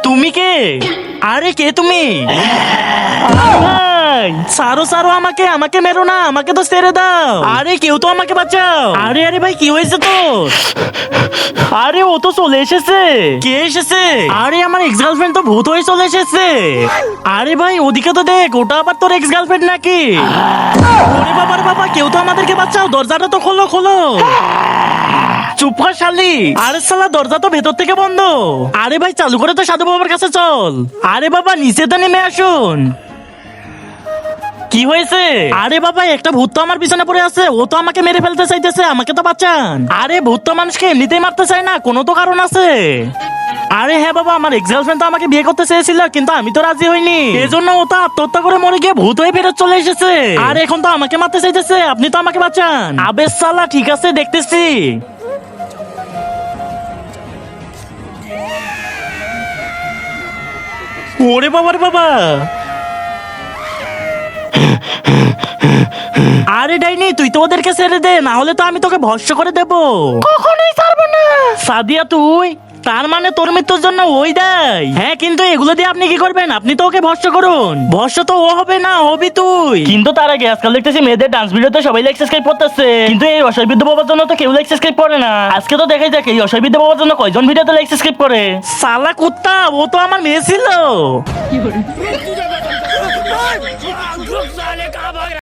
তুমি কে? আরে কে তুমি? ভাই সারো সারো, আমাকে আমাকে মেরো না, আমাকে তো ছেড়ে দাও। আরে কেউ তো আমাকে বাঁচাও। আরে আরে ভাই কি হয়েছে তোর? আরে ও তো চলে এসেছে। কে এসেছে? আরে আমার এক্স গার্লফ্রেন্ড তো ভূত হয়ে চলে এসেছে। আরে ভাই ওদিকে তো দেখ, ওটা আবার তোর এক্স গার্লফ্রেন্ড নাকি? ওরে বাবা রে বাবা, কেউ তো আমাদেরকে বাঁচাও, দরজাটা তো খোলো খোলো। চুপ কর শালি। আরে শালা দরজা তো ভেতর থেকে বন্ধ। আরে ভাই চালু করে তো সাধু বাবার কাছে চল। আরে বাবা নিচে তো নেমে আসুন। কি হয়েছে? আরে বাবা একটা ভূত তো আমার পিছনে পড়ে আছে, ও তো আমাকে মেরে ফেলতে চাইতেছে, আমাকে তো বাঁচান। আরে ভূত তো মানুষকে এমনিতেই মারতে চায় না, কোনো তো কারণ আছে। আরে হ্যাঁ বাবা, আমার এক্স গার্লফ্রেন্ড তো আমাকে বিয়ে করতে চেয়েছিল, কিন্তু আমি তো রাজি হইনি। এজন্য ও তো আত্মহত্যা করে মরে গিয়ে ভূত হয়ে ফেরত চলে এসেছে। আর এখন তো আমাকে মারতে চাইতেছে, আপনি তো আমাকে বাঁচান। আবে শালা ঠিক আছে দেখতেছি। ওরে বাবা রে বাবা। আরে ডাইনি তুই তো ওদেরকে ছেড়ে দে, না হলে তো আমি তোকে ভস্য করে দেব। কখনোই ছাড়বো না। সাদিয়া তুই, তার মানে তোর মৃত্যুর জন্য ওই দায়? হ্যাঁ, কিন্তু এগুলো দিয়ে আপনি কি করবেন? আপনি তো ওকে ভস্য করুন। ভস্য তো ও হবে না, হবি তুই। কিন্তু তার আগে আজকাল দেখতেছি মেয়েদের ডান্স ভিডিওতে সবাই লাইক সাবস্ক্রাইব করতেছে, কিন্তু এই অসহায় বাবার জন্য তো কেউ লাইক সাবস্ক্রাইব করে না। আজকে তো দেখাই যাক এই অসহায় বাবার জন্য কয়জন ভিডিওতে লাইক সাবস্ক্রাইব করে। সালা কুত্তা, ও তো আমার মেয়ে ছিল।